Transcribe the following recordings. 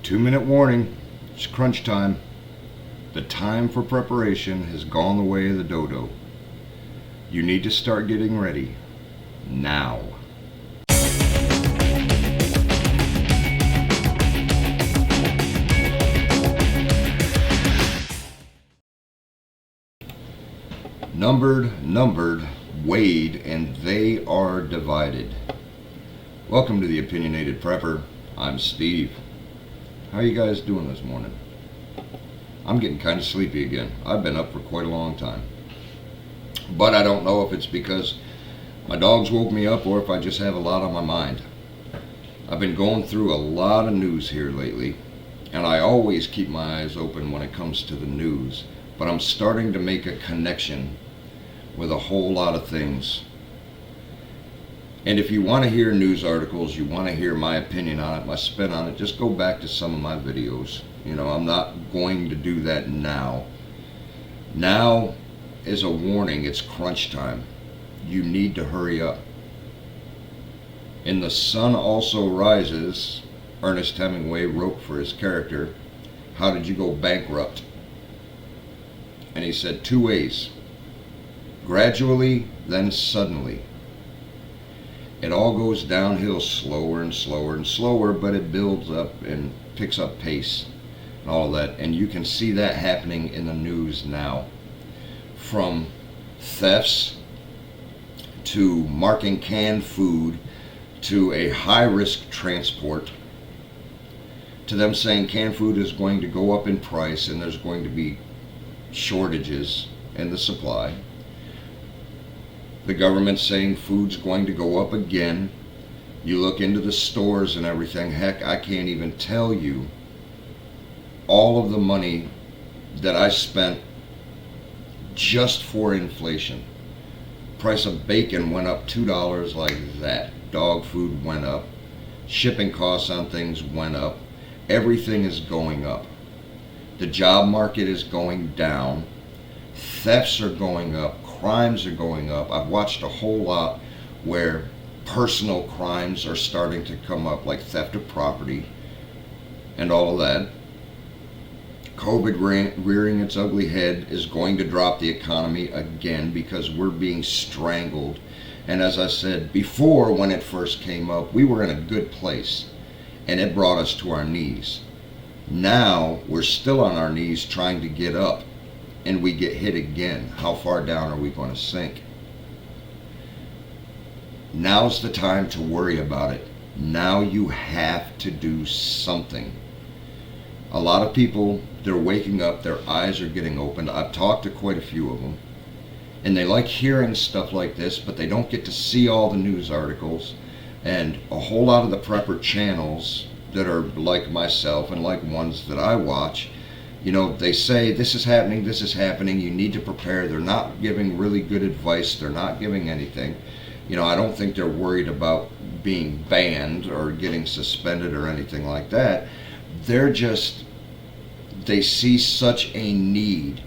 2-minute warning, it's crunch time. The time for preparation has gone the way of the dodo. You need to start getting ready now. Numbered, weighed, and they are divided. Welcome to the Opinionated Prepper. I'm Steve. How are you guys doing this morning? I'm getting kind of sleepy again. I've been up for quite a long time. But I don't know if it's because my dogs woke me up or if I just have a lot on my mind. I've been going through a lot of news here lately, and I always keep my eyes open when it comes to the news, but I'm starting to make a connection with a whole lot of things. And if you want to hear news articles, you want to hear my opinion on it, my spin on it, just go back to some of my videos. You know, I'm not going to do that now. Now is a warning, it's crunch time. You need to hurry up. In The Sun Also Rises, Ernest Hemingway wrote for his character, "How did you go bankrupt?" And he said 2 ways. Gradually, then suddenly. It all goes downhill slower and slower and slower, but it builds up and picks up pace and all of that. And you can see that happening in the news now. From thefts to marking canned food to a high-risk transport to them saying canned food is going to go up in price and there's going to be shortages in the supply. The government saying food's going to go up again. You look into the stores and everything. Heck, I can't even tell you all of the money that I spent just for inflation. Price of bacon went up $2 like that. Dog food went up. Shipping costs on things went up. Everything is going up. The job market is going down. Thefts are going up. Crimes are going up. I've watched a whole lot where personal crimes are starting to come up, like theft of property and all of that. COVID rearing its ugly head is going to drop the economy again because we're being strangled. And as I said before, when it first came up, we were in a good place and it brought us to our knees. Now we're still on our knees trying to get up, and we get hit again. How far down are we going to sink? Now's the time to worry about it. Now you have to do something. A lot of people, they're waking up, their eyes are getting opened. I've talked to quite a few of them, and they like hearing stuff like this, but they don't get to see all the news articles. And a whole lot of the prepper channels that are like myself and like ones that I watch, you know, they say this is happening, you need to prepare. They're not giving really good advice. They're not giving anything. You know, I don't think they're worried about being banned or getting suspended or anything like that. They see such a need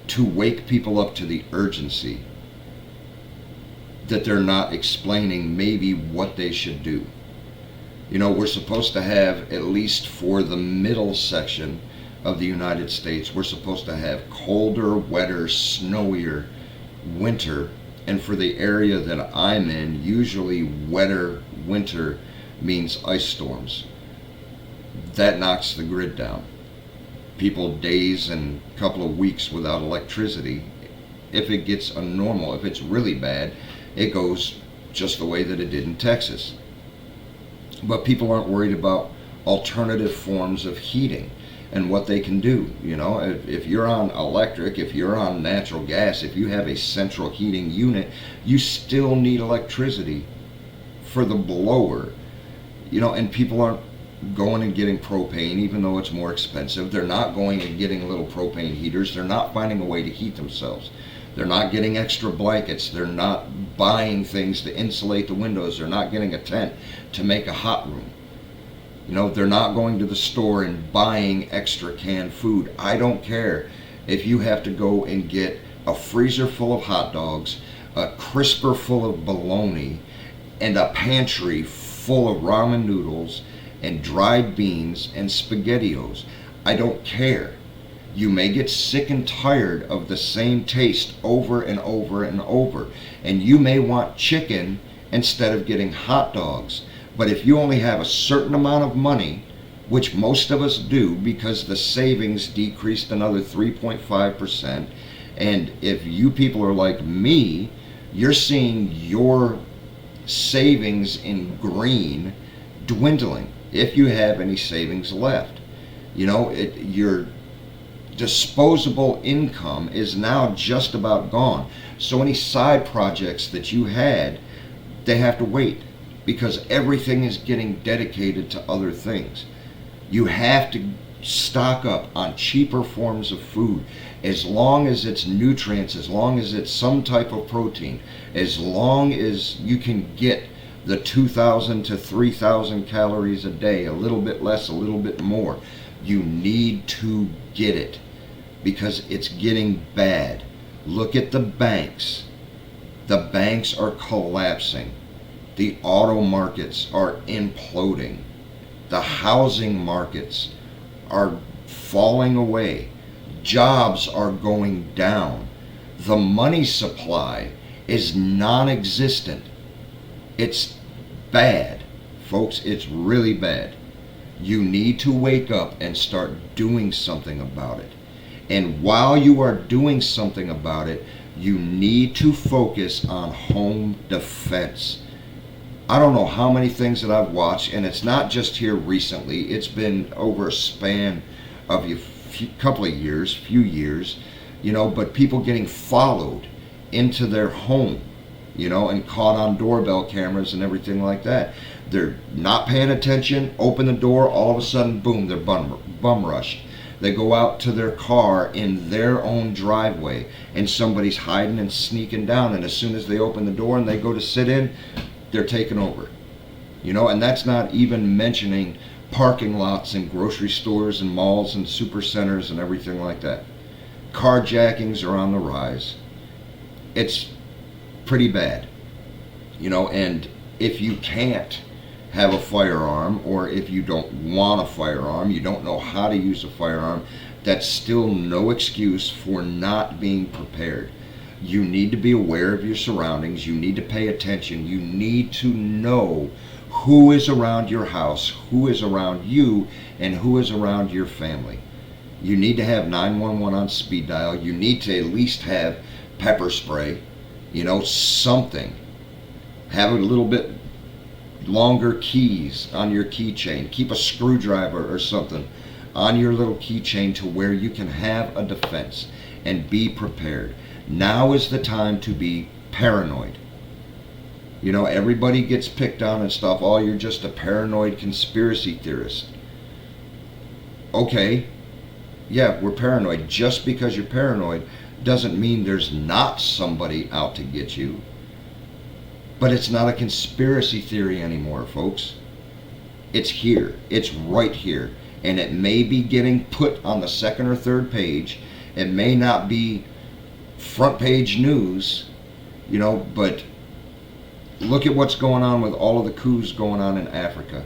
to wake people up to the urgency that they're not explaining maybe what they should do. You know, we're supposed to have, at least for the middle section of the United States, we're supposed to have colder, wetter, snowier winter. And for the area that I'm in, usually wetter winter means ice storms. That knocks the grid down. People days and a couple of weeks without electricity. If it gets abnormal, if it's really bad, it goes just the way that it did in Texas. But people aren't worried about alternative forms of heating and what they can do. You know, if you're on electric, if you're on natural gas, if you have a central heating unit, you still need electricity for the blower. You know, and people aren't going and getting propane, even though it's more expensive. They're not going and getting little propane heaters. They're not finding a way to heat themselves. They're not getting extra blankets. They're not buying things to insulate the windows. They're not getting a tent to make a hot room. You know, they're not going to the store and buying extra canned food. I don't care if you have to go and get a freezer full of hot dogs, a crisper full of bologna, and a pantry full of ramen noodles and dried beans and SpaghettiOs. I don't care. You may get sick and tired of the same taste over and over and over, and you may want chicken instead of getting hot dogs. But if you only have a certain amount of money, which most of us do because the savings decreased another 3.5%, and if you people are like me, you're seeing your savings in green dwindling, if you have any savings left. Your disposable income is now just about gone. So any side projects that you had, they have to wait because everything is getting dedicated to other things. You have to stock up on cheaper forms of food, as long as it's nutrients, as long as it's some type of protein, as long as you can get the 2,000 to 3,000 calories a day, a little bit less, a little bit more. You need to get it because it's getting bad. Look at the banks. The banks are collapsing. The auto markets are imploding. The housing markets are falling away. Jobs are going down. The money supply is non-existent. It's bad, folks. It's really bad. You need to wake up and start doing something about it. And while you are doing something about it, you need to focus on home defense. I don't know how many things that I've watched, and it's not just here recently. It's been over a span of a few years, but people getting followed into their home, and caught on doorbell cameras and everything like that. They're not paying attention, open the door, all of a sudden, boom, they're bum rushed. They go out to their car in their own driveway, and somebody's hiding and sneaking down, and as soon as they open the door and they go to sit in, they're taken over. And that's not even mentioning parking lots and grocery stores and malls and super centers and everything like that. Carjackings are on the rise. It's pretty bad. And if you can't have a firearm, or if you don't want a firearm, you don't know how to use a firearm, that's still no excuse for not being prepared. You need to be aware of your surroundings. You need to pay attention. You need to know who is around your house, who is around you, and who is around your family. You need to have 911 on speed dial. You need to at least have pepper spray, something. Have a little bit longer keys on your keychain. Keep a screwdriver or something on your little keychain to where you can have a defense and be prepared. Now is the time to be paranoid. Everybody gets picked on and stuff. Oh, you're just a paranoid conspiracy theorist. Okay, yeah, we're paranoid. Just because you're paranoid doesn't mean there's not somebody out to get you. But it's not a conspiracy theory anymore, folks. It's here. It's right here. And it may be getting put on the second or third page. It may not be front page news, but look at what's going on with all of the coups going on in Africa.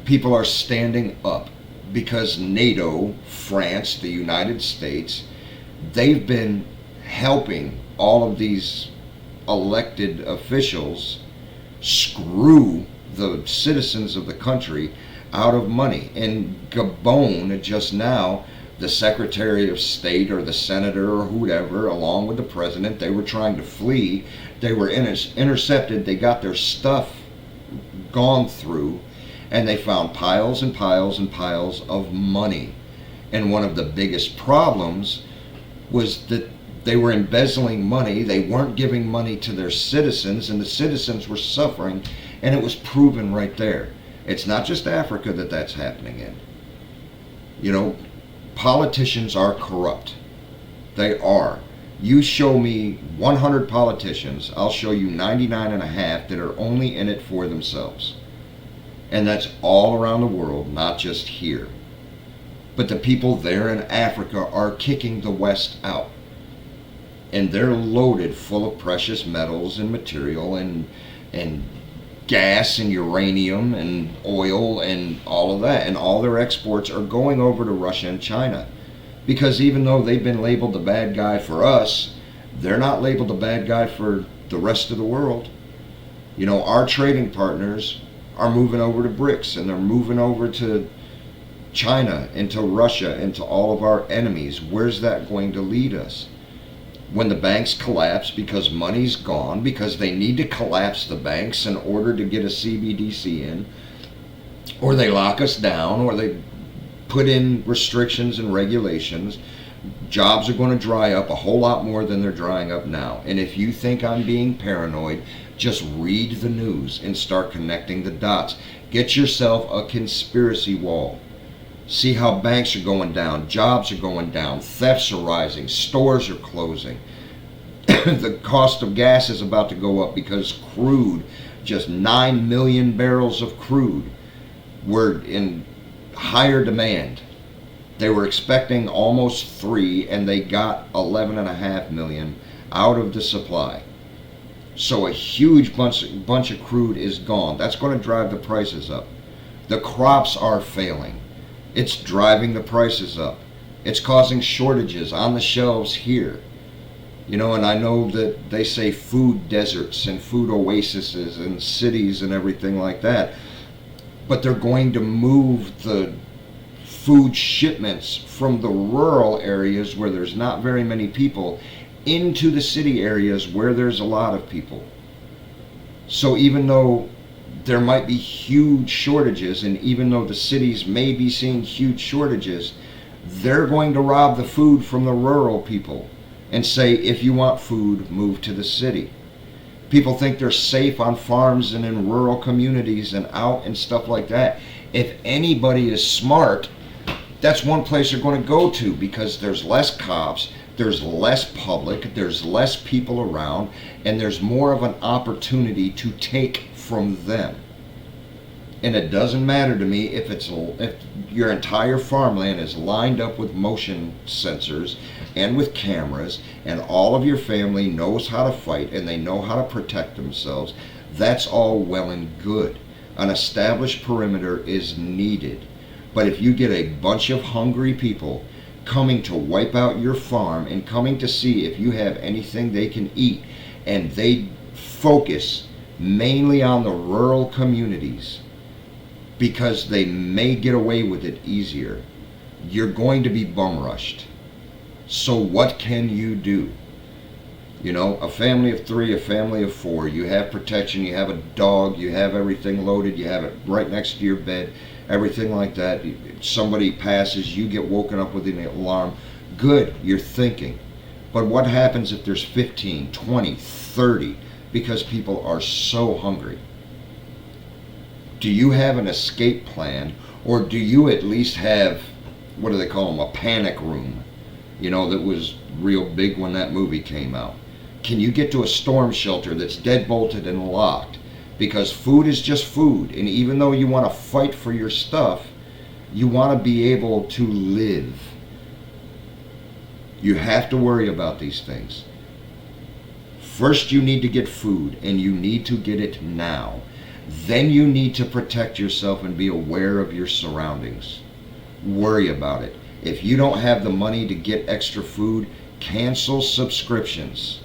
People are standing up because NATO, France, the United States, they've been helping all of these elected officials screw the citizens of the country out of money. In Gabon, just now, the Secretary of State or the Senator or whoever, along with the President, they were trying to flee. They were intercepted. They got their stuff gone through, and they found piles and piles and piles of money. And one of the biggest problems was that they were embezzling money. They weren't giving money to their citizens, and the citizens were suffering, and it was proven right there. It's not just Africa that that's happening in. Politicians are corrupt. They are. You show me 100 politicians, I'll show you 99 and a half that are only in it for themselves. And that's all around the world, not just here. But the people there in Africa are kicking the West out. And they're loaded full of precious metals and material and gas and uranium and oil and all of that. And all their exports are going over to Russia and China. Because even though they've been labeled the bad guy for us, they're not labeled the bad guy for the rest of the world. You know, our trading partners are moving over to BRICS, and they're moving over to China, into Russia, into all of our enemies. Where's that going to lead us? When the banks collapse because money's gone, because they need to collapse the banks in order to get a CBDC in, or they lock us down, or they put in restrictions and regulations, jobs are going to dry up a whole lot more than they're drying up now. And if you think I'm being paranoid, just read the news and start connecting the dots. Get yourself a conspiracy wall. See how banks are going down, jobs are going down, thefts are rising, stores are closing. The cost of gas is about to go up because crude, just 9 million barrels of crude, were in higher demand. They were expecting almost 3, and they got 11.5 million out of the supply. So a huge bunch of crude is gone. That's going to drive the prices up. The crops are failing. It's driving the prices up. It's causing shortages on the shelves here. You know, and I know that they say food deserts and food oases and cities and everything like that. But they're going to move the food shipments from the rural areas where there's not very many people into the city areas where there's a lot of people. So even though there might be huge shortages, and even though the cities may be seeing huge shortages, they're going to rob the food from the rural people and say, if you want food, move to the city. People think they're safe on farms and in rural communities and out and stuff like that. If anybody is smart, that's one place they're going to go to, because there's less cops, there's less public, there's less people around, and there's more of an opportunity to take from them. And it doesn't matter to me if your entire farmland is lined up with motion sensors and with cameras, and all of your family knows how to fight and they know how to protect themselves. That's all well and good. An established perimeter is needed. But if you get a bunch of hungry people coming to wipe out your farm and coming to see if you have anything they can eat, and they focus mainly on the rural communities because they may get away with it easier, you're going to be bum rushed. So what can you do? You know, a family of 3, a family of 4, you have protection, you have a dog, you have everything loaded, you have it right next to your bed, everything like that. Somebody passes, you get woken up with an alarm. Good, you're thinking. But what happens if there's 15, 20, 30, because people are so hungry? Do you have an escape plan, or do you at least have, what do they call them, a panic room? You know, that was real big when that movie came out. Can you get to a storm shelter that's deadbolted and locked? Because food is just food, and even though you want to fight for your stuff, you want to be able to live. You have to worry about these things. First, you need to get food, and you need to get it now. Then you need to protect yourself and be aware of your surroundings. Worry about it. If you don't have the money to get extra food, cancel subscriptions.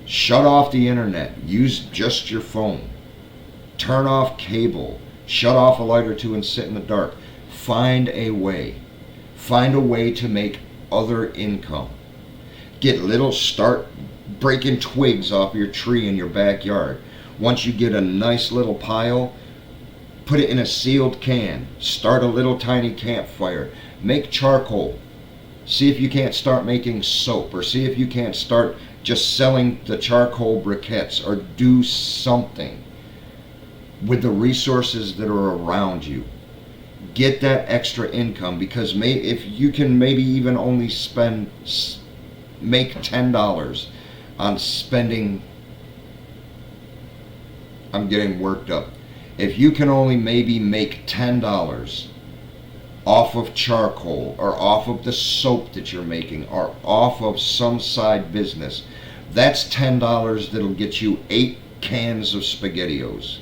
Shut off the internet. Use just your phone. Turn off cable. Shut off a light or two and sit in the dark. Find a way. Find a way to make other income. Start breaking twigs off your tree in your backyard. Once you get a nice little pile, put it in a sealed can. Start a little tiny campfire. Make charcoal. See if you can't start making soap, or see if you can't start just selling the charcoal briquettes, or do something with the resources that are around you. Get that extra income, because if you can maybe even only make $10 on spending, I'm getting worked up. If you can only maybe make $10 off of charcoal, or off of the soap that you're making, or off of some side business, that's $10 that'll get you 8 cans of SpaghettiOs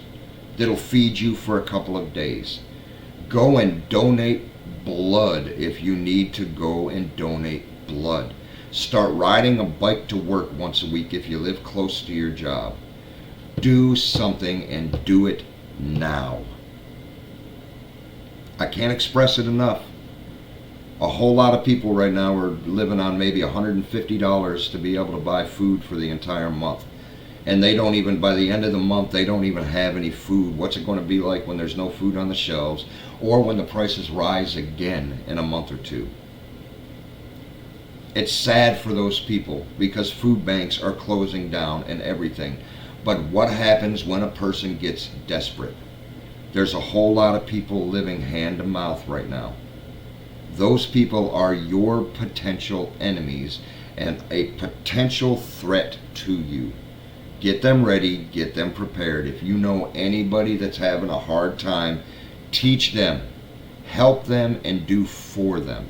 that'll feed you for a couple of days. Go and donate blood if you need to go and donate blood. Start riding a bike to work once a week if you live close to your job. Do something and do it now. I can't express it enough. A whole lot of people right now are living on maybe $150 to be able to buy food for the entire month. And they don't even, by the end of the month, they don't even have any food. What's it going to be like when there's no food on the shelves, or when the prices rise again in a month or two? It's sad for those people because food banks are closing down and everything. But what happens when a person gets desperate? There's a whole lot of people living hand to mouth right now. Those people are your potential enemies and a potential threat to you. Get them ready, get them prepared. If you know anybody that's having a hard time, teach them, help them, and do for them.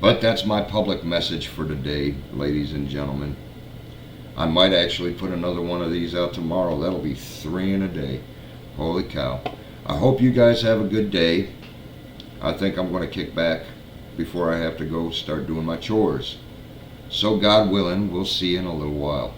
But that's my public message for today, ladies and gentlemen. I might actually put another one of these out tomorrow. That'll be 3 in a day. Holy cow. I hope you guys have a good day. I think I'm going to kick back before I have to go start doing my chores. So God willing, we'll see you in a little while.